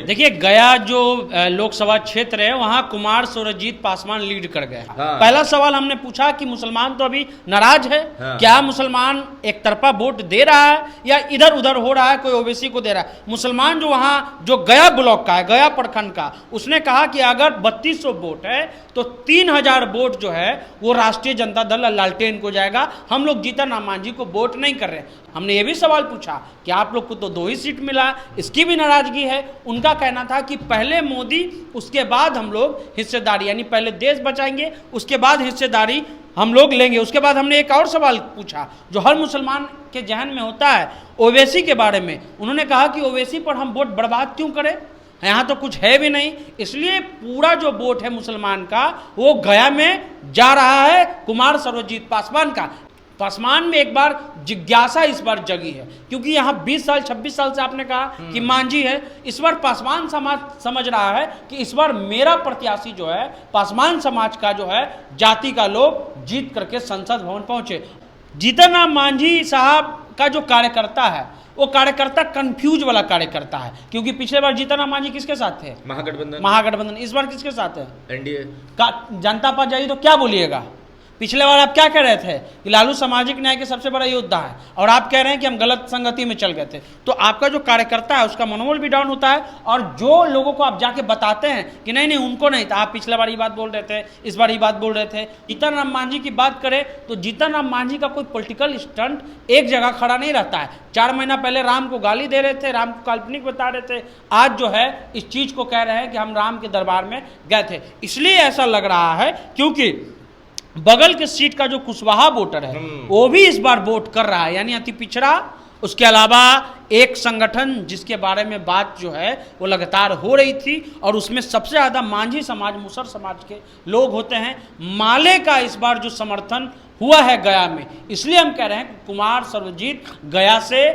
देखिए, गया जो लोकसभा क्षेत्र है वहां कुमार सूरजजीत पासवान लीड कर गए। हाँ। पहला सवाल हमने पूछा कि मुसलमान तो अभी नाराज है। हाँ। क्या मुसलमान एक तरफा वोट दे रहा है या इधर उधर हो रहा है, कोई ओबीसी को दे रहा है? मुसलमान जो वहां जो गया ब्लॉक का है, गया प्रखंड का, उसने कहा कि अगर 3200 वोट है तो 3000 वोट जो है वो राष्ट्रीय जनता दल लालटेन को जाएगा। हम लोग जीतन राम मांझी को वोट नहीं कर रहे। हमने ये भी सवाल पूछा कि आप लोग को तो 2 ही सीट मिला, इसकी भी नाराजगी है। उनका कहना था कि पहले मोदी, उसके बाद हम लोग हिस्सेदारी, यानी पहले देश बचाएंगे उसके बाद हिस्सेदारी हम लोग लेंगे। उसके बाद हमने एक और सवाल पूछा जो हर मुसलमान के जहन में होता है, ओवैसी के बारे में। उन्होंने कहा कि ओवैसी पर हम वोट बर्बाद क्यों करें, यहाँ तो कुछ है भी नहीं, इसलिए पूरा जो वोट है मुसलमान का वो गया में जा रहा है कुमार सूरजजीत पासवान का। पासवान में एक बार जिज्ञासा इस बार जगी है, क्योंकि यहाँ 20 साल 26 साल से आपने कहा कि मांझी है। इस बार पासवान समाज समझ रहा है कि इस बार मेरा प्रत्याशी जो है, पासवान समाज का जो है, जाति का लोग जीत करके संसद भवन पहुंचे। जीतन राम मांझी साहब का जो कार्यकर्ता है वो कार्यकर्ता कंफ्यूज वाला कार्यकर्ता है, क्योंकि पिछले बार जीतन राम मांझी किसके साथ थे? महागठबंधन। इस बार किसके साथ है? एनडीए का। जनता पार्टी जाइए तो क्या बोलिएगा? पिछले बार आप क्या कह रहे थे कि लालू सामाजिक न्याय के सबसे बड़ा योद्धा है, और आप कह रहे हैं कि हम गलत संगति में चल गए थे। तो आपका जो कार्यकर्ता है उसका मनोबल भी डाउन होता है, और जो लोगों को आप जाके बताते हैं कि नहीं नहीं उनको नहीं था, आप पिछले बार ये बात बोल रहे थे, इस बार ये बात बोल रहे थे। जीतन राम मांझी की बात करें तो जीतन राम मांझी का कोई पॉलिटिकल स्टंट एक जगह खड़ा नहीं रहता है। 4 महीना पहले राम को गाली दे रहे थे, राम को काल्पनिक बता रहे थे, आज जो है इस चीज को कह रहे हैं कि हम राम के दरबार में गए थे। इसलिए ऐसा लग रहा है क्योंकि बगल के सीट का जो कुशवाहा वोटर है वो भी इस बार वोट कर रहा है, यानी अति पिछड़ा। उसके अलावा एक संगठन जिसके बारे में बात जो है वो लगातार हो रही थी, और उसमें सबसे ज़्यादा मांझी समाज, मुसर समाज के लोग होते हैं। माले का इस बार जो समर्थन हुआ है गया में, इसलिए हम कह रहे हैं कि कुमार सूरजजीत गया से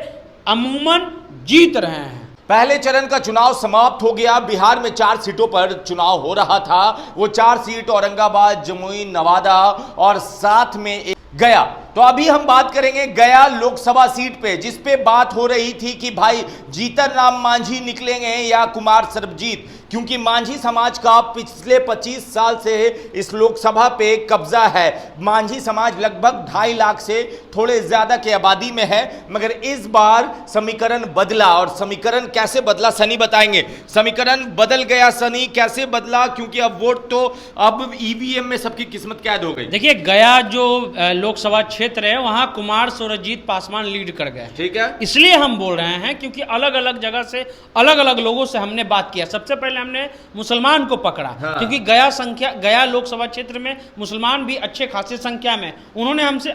अमूमन जीत रहे हैं। पहले चरण का चुनाव समाप्त हो गया। बिहार में 4 सीटों पर चुनाव हो रहा था। वो 4 सीट औरंगाबाद, जमुई, नवादा और साथ में एक गया। तो अभी हम बात करेंगे गया लोकसभा सीट पे, जिस पे बात हो रही थी कि भाई जीतन राम मांझी निकलेंगे या कुमार सूरजजीत, क्योंकि मांझी समाज का पिछले 25 साल से इस लोकसभा पे कब्जा है। मांझी समाज लगभग 2.5 लाख से थोड़े ज्यादा की आबादी में है, मगर इस बार समीकरण बदला। और समीकरण कैसे बदला सनी बताएंगे। समीकरण बदल गया सनी, कैसे बदला? क्योंकि अब वोट तो अब ईवीएम में सबकी किस्मत कैद हो गई। देखिए, गया जो लोकसभा क्षेत्र है वहां कुमार सूरजजीत पासवान लीड कर गए। ठीक है, इसलिए हम बोल रहे हैं क्योंकि अलग अलग जगह से अलग अलग लोगों से हमने बात किया। सबसे पहले हमने मुसलमान को पकड़ा। हाँ। क्योंकि गया लोकसभा क्षेत्र में मुसलमान भी अच्छे खासी संख्या में।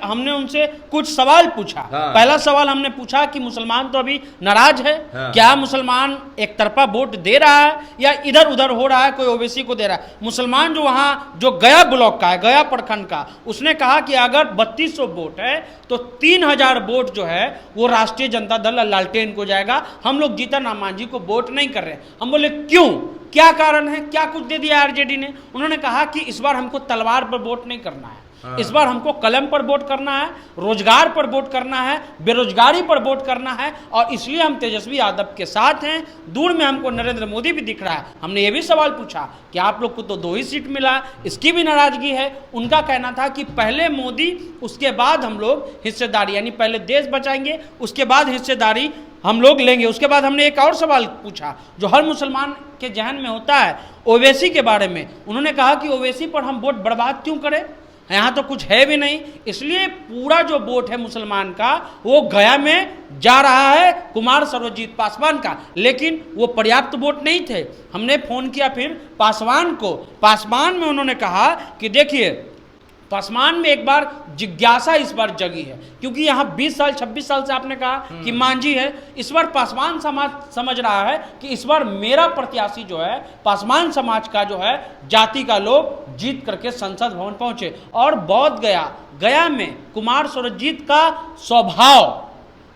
हमने उनसे कुछ सवाल पूछा। हाँ। पहला सवाल हमने पूछा कि मुसलमान तो अभी नाराज है। हाँ। क्या मुसलमान एक तरफा वोट दे रहा है या इधर उधर हो रहा है, कोई ओबीसी को दे रहा है? मुसलमान जो वहां जो गया ब्लॉक का है, गया प्रखंड का, उसने कहा कि अगर 3200 वोट है तो 3000 वोट जो है वो राष्ट्रीय जनता दल लालटेन को जाएगा। हम लोग जीतन राम मांझी को वोट नहीं कर रहे। हम बोले क्यों, क्या कारण है, क्या कुछ दे दिया आरजेडी ने? उन्होंने कहा कि इस बार हमको तलवार पर वोट नहीं करना है। हाँ। इस बार हमको कलम पर वोट करना है, रोजगार पर वोट करना है, बेरोजगारी पर वोट करना है, और इसलिए हम तेजस्वी यादव के साथ हैं। दूर में हमको नरेंद्र मोदी भी दिख रहा है। हमने ये भी सवाल पूछा कि आप लोग को तो 2 ही सीट मिला, इसकी भी नाराजगी है। उनका कहना था कि पहले मोदी, उसके बाद हम लोग हिस्सेदारी, यानी पहले देश बचाएंगे उसके बाद हिस्सेदारी हम लोग लेंगे। उसके बाद हमने एक और सवाल पूछा जो हर मुसलमान के जहन में होता है, ओवैसी के बारे में। उन्होंने कहा कि ओवैसी पर हम वोट बर्बाद क्यों करें, यहाँ तो कुछ है भी नहीं, इसलिए पूरा जो वोट है मुसलमान का वो गया में जा रहा है कुमार सूरजजीत पासवान का। लेकिन वो पर्याप्त वोट नहीं थे। हमने फोन किया फिर पासवान को। पासवान में उन्होंने कहा कि देखिए, पासवान में एक बार जिज्ञासा इस बार जगी है, क्योंकि यहाँ 20 साल 26 साल से आपने कहा कि मांझी है। इस बार पासवान समाज समझ रहा है कि इस बार मेरा प्रत्याशी जो है, पासवान समाज का जो है, जाति का लोग जीत करके संसद भवन पहुंचे। और बौद्ध गया में कुमार सूरजजीत का स्वभाव,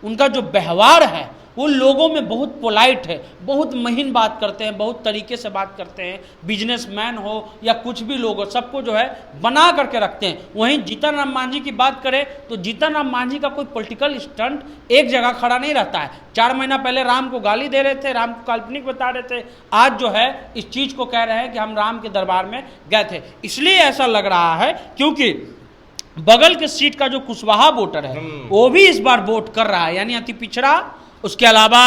उनका जो व्यवहार है वो लोगों में बहुत पोलाइट है, बहुत महीन बात करते हैं, बहुत तरीके से बात करते हैं, बिजनेसमैन हो या कुछ भी लोग हो, सबको जो है बना करके रखते हैं। वहीं जीतन राम मांझी की बात करें तो जीतन राम मांझी का कोई पॉलिटिकल स्टंट एक जगह खड़ा नहीं रहता है। 4 महीना पहले राम को गाली दे रहे थे, राम को काल्पनिक बता रहे थे, आज जो है इस चीज को कह रहे हैं कि हम राम के दरबार में गए थे। इसलिए ऐसा लग रहा है क्योंकि बगल के सीट का जो कुशवाहा वोटर है वो भी इस बार वोट कर रहा है, यानी अति पिछड़ा। उसके अलावा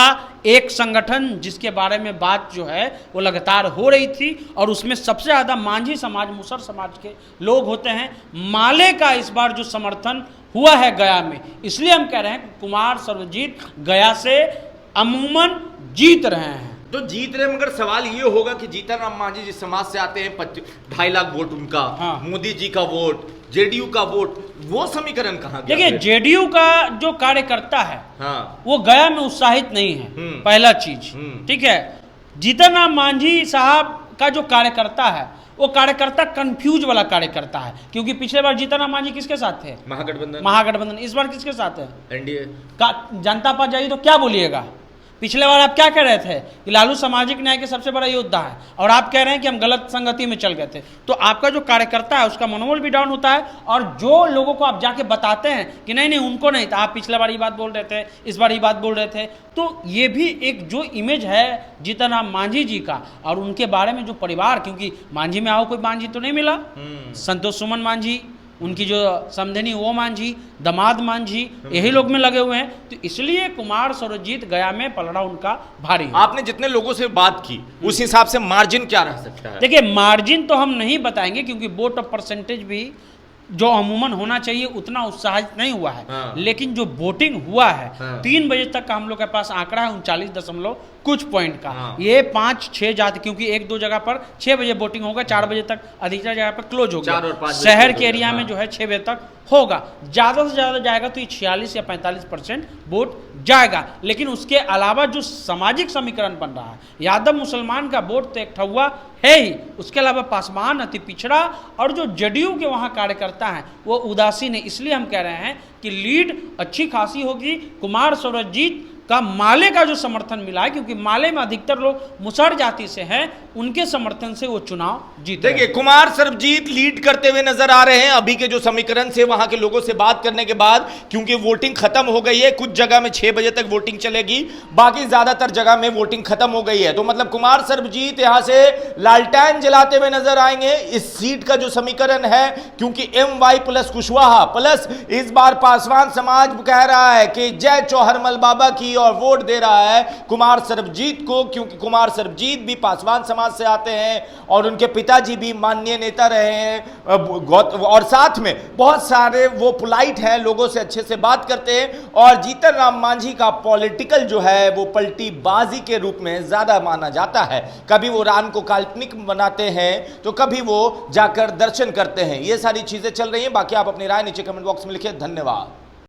एक संगठन जिसके बारे में बात जो है वो लगातार हो रही थी और उसमें सबसे ज़्यादा मांझी समाज, मुसर समाज के लोग होते हैं। माले का इस बार जो समर्थन हुआ है गया में, इसलिए हम कह रहे हैं कि कुमार सर्वजीत गया से अमूमन जीत रहे हैं। तो जीत रहे, मगर सवाल ये होगा कि जीतन राम मांझी जिस समाज से आते हैं, 2.5 लाख वोट उनका, हाँ। मोदी जी का वोट, जेडीयू का वोट, वो समीकरण कहाँ गया? देखिए जेडीयू का जो कार्यकर्ता है हाँ। वो गया में उत्साहित नहीं है, पहला चीज, ठीक है। जीतन राम मांझी साहब का जो कार्यकर्ता है वो कार्यकर्ता कंफ्यूज वाला कार्यकर्ता है, क्योंकि पिछले बार जीतन राम मांझी किसके साथ थे? महागठबंधन। इस बार किसके साथ है? एनडीए का। जनता पार्टी जाइए तो क्या बोलिएगा? पिछले बार आप क्या कह रहे थे कि लालू सामाजिक न्याय के सबसे बड़ा योद्धा है, और आप कह रहे हैं कि हम गलत संगति में चल गए थे। तो आपका जो कार्यकर्ता है उसका मनोबल भी डाउन होता है, और जो लोगों को आप जाके बताते हैं कि नहीं नहीं उनको नहीं था, आप पिछले बार ये बात बोल रहे थे, इस बार ये बात बोल रहे थे, तो ये भी एक जो इमेज है जीतन राम मांझी जी का और उनके बारे में जो परिवार, क्योंकि मांझी में आओ कोई मांझी तो नहीं मिला, संतोष सुमन मांझी, उनकी जो समधनी वो मांझी, दामाद मांझी, यही लोग में लगे हुए हैं। तो इसलिए कुमार सर्वजीत गया में पलड़ा उनका भारी है। आपने जितने लोगों से बात की उस हिसाब से मार्जिन क्या रह सकता है? देखिए मार्जिन तो हम नहीं बताएंगे, क्योंकि वोट ऑफ परसेंटेज भी जो अमूमन होना चाहिए उतना उत्साहित नहीं हुआ है। हाँ। लेकिन जो वोटिंग हुआ है, हाँ। 3 बजे तक का हम लोग के पास आंकड़ा है 39 कुछ पॉइंट का। हाँ। ये 5-6 जाति, क्योंकि 1-2 जगह पर 6 बजे वोटिंग होगा, 4 बजे तक अधिकतर जगह पर क्लोज हो 4 और 5 गया। बजे शहर close के हो एरिया गया। में हाँ। जो है 6 बजे तक होगा। ज़्यादा से ज़्यादा जाएगा तो ये 46 या 45% वोट जाएगा। लेकिन उसके अलावा जो सामाजिक समीकरण बन रहा है, यादव मुसलमान का वोट तो एक ठुआ है ही, उसके अलावा पासवान, अति पिछड़ा और जो जेडीयू के वहाँ कार्यकर्ता हैं वो उदासीन है। इसलिए हम कह रहे हैं कि लीड अच्छी खासी होगी। कुमार सर्वजीत का माले का जो समर्थन मिला है, क्योंकि माले में अधिकतर लोग मुसहर जाति से हैं, उनके समर्थन से वो चुनाव जीते। देखिए कुमार सर्वजीत लीड करते हुए नजर आ रहे हैं अभी के जो समीकरण से, वहां के लोगों से बात करने के बाद, क्योंकि वोटिंग खत्म हो गई है। कुछ जगह में 6 बजे तक वोटिंग चलेगी, बाकी ज्यादातर जगह में वोटिंग खत्म हो गई है। तो मतलब कुमार सर्वजीत यहां से लालटेन जलाते हुए नजर आएंगे इस सीट का जो समीकरण है, क्योंकि MY प्लस कुशवाहा प्लस इस बार पासवान समाज कह रहा है कि जय चौहरमल बाबा की, और वोट दे रहा है कुमार सर्वजीत को, क्योंकि कुमार सर्वजीत भी पासवान समाज से आते हैं और उनके पिताजी भी माननीय नेता रहे हैं, और साथ में बहुत सारे वो पोलाइट हैं, लोगों से अच्छे से बात करते हैं। और जीतन राम मांझी का पॉलिटिकल जो है वो पलटीबाजी के रूप में ज्यादा माना जाता है। कभी वो राम को काल्पनिक बनाते हैं तो कभी वो जाकर दर्शन करते हैं। ये सारी चीजें चल रही हैं। बाकी आप अपनी राय नीचे कमेंट बॉक्स में लिखिए। धन्यवाद।